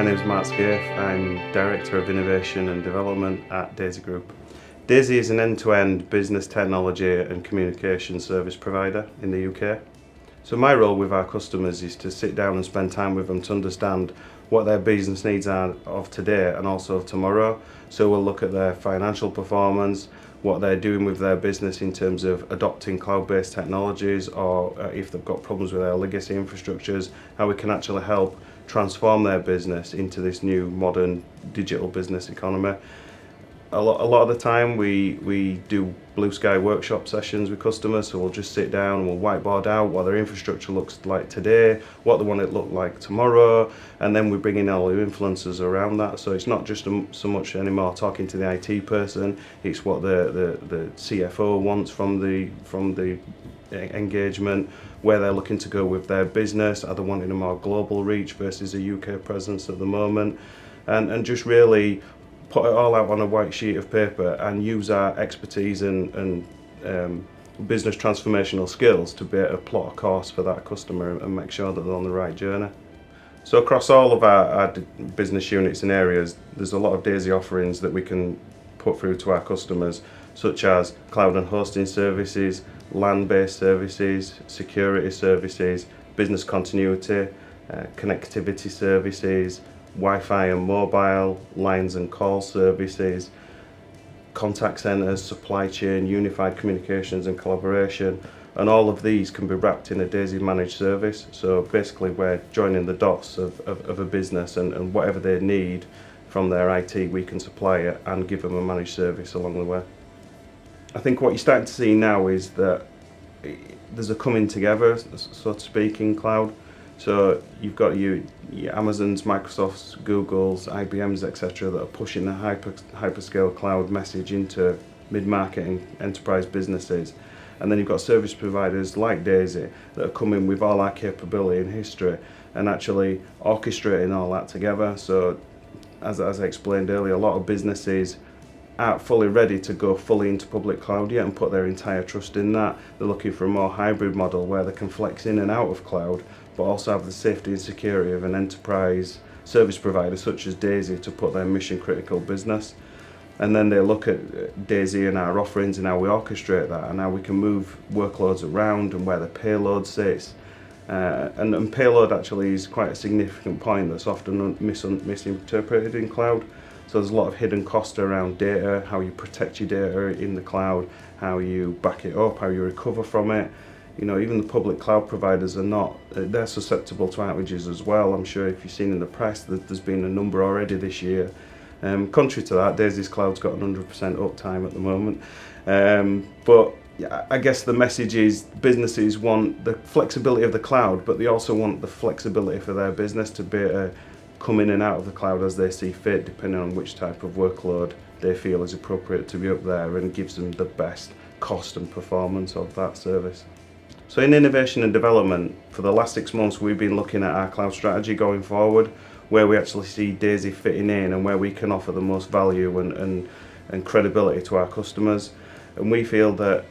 name is Mark Scaife. I'm Director of Innovation and Development at Daisy Group. Daisy is an end-to-end business technology and communication service provider in the UK. So my role with our customers is to sit down and spend time with them to understand what their business needs are of today and also of tomorrow. So we'll look at their financial performance, what they're doing with their business in terms of adopting cloud-based technologies, or if they've got problems with their legacy infrastructures, how we can actually help transform their business into this new modern digital business economy. A lot of the time we do blue sky workshop sessions with customers, so we'll just sit down and we'll whiteboard out what their infrastructure looks like today, what they want it to look like tomorrow, and then we bring in all the influencers around that. So it's not just so much anymore talking to the IT person, it's what the CFO wants from the engagement, where they're looking to go with their business, are they wanting a more global reach versus a UK presence at the moment, and just really put it all out on a white sheet of paper and use our expertise and business transformational skills to be able to plot a course for that customer and make sure that they're on the right journey. So across all of our business units and areas, there's a lot of Daisy offerings that we can put through to our customers, such as cloud and hosting services, land-based services, security services, business continuity, connectivity services, Wi-Fi and mobile, lines and call services, contact centres, supply chain, unified communications and collaboration, and all of these can be wrapped in a Daisy managed service. So basically we're joining the dots of a business, and whatever they need from their IT we can supply it and give them a managed service along the way. I think what you're starting to see now is that there's a coming together, so to speak, in cloud. So you've got your Amazons, Microsofts, Googles, IBMs, etc. that are pushing the hyperscale cloud message into mid-market and enterprise businesses. And then you've got service providers like Daisy that are coming with all our capability and history and actually orchestrating all that together. So as I explained earlier, a lot of businesses aren't fully ready to go fully into public cloud yet and put their entire trust in that. They're looking for a more hybrid model where they can flex in and out of cloud, but also have the safety and security of an enterprise service provider such as Daisy to put their mission critical business. And then they look at Daisy and our offerings and how we orchestrate that and how we can move workloads around and where the payload sits. And payload actually is quite a significant point that's often misinterpreted in cloud. So there's a lot of hidden cost around data, how you protect your data in the cloud, how you back it up, how you recover from it. You know, even the public cloud providers they're susceptible to outages as well. I'm sure if you've seen in the press that there's been a number already this year. Contrary to that, Daisy's cloud's got 100% uptime at the moment. But I guess the message is businesses want the flexibility of the cloud, but they also want the flexibility for their business to be able to come in and out of the cloud as they see fit, depending on which type of workload they feel is appropriate to be up there and gives them the best cost and performance of that service. So in innovation and development, for the last 6 months we've been looking at our cloud strategy going forward, where we actually see Daisy fitting in and where we can offer the most value and credibility to our customers. And we feel that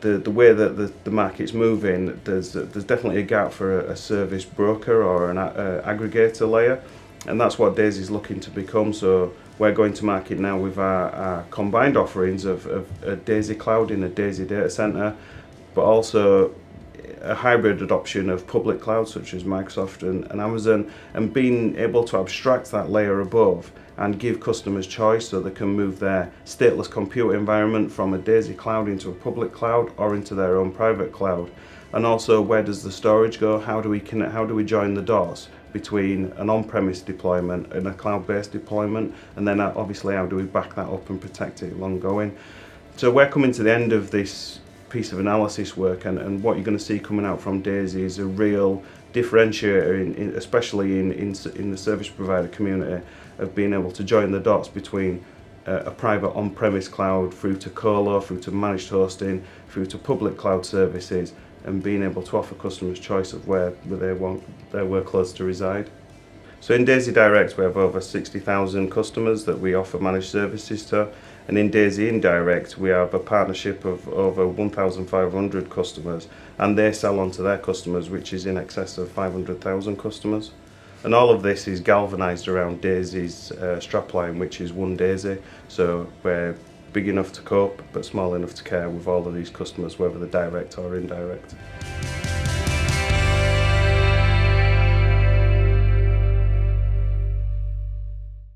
the way that the market's moving, there's definitely a gap for a service broker or an aggregator layer, and that's what Daisy's looking to become. So we're going to market now with our combined offerings of a Daisy cloud in a Daisy data center, but also a hybrid adoption of public cloud such as Microsoft and Amazon, and being able to abstract that layer above and give customers choice so they can move their stateless compute environment from a Daisy cloud into a public cloud or into their own private cloud. And also, where does the storage go? How do we connect? How do we join the dots between an on-premise deployment and a cloud-based deployment? And then obviously, how do we back that up and protect it long going? So we're coming to the end of this piece of analysis work, and what you're going to see coming out from Daisy is a real differentiator, especially in the service provider community, of being able to join the dots between a private on-premise cloud through to colo, through to managed hosting, through to public cloud services, and being able to offer customers choice of where they want their workloads to reside. So in Daisy Direct we have over 60,000 customers that we offer managed services to, and in Daisy Indirect we have a partnership of over 1,500 customers, and they sell on to their customers, which is in excess of 500,000 customers. And all of this is galvanised around Daisy's strapline, which is One Daisy. So we're big enough to cope, but small enough to care with all of these customers, whether they're direct or indirect.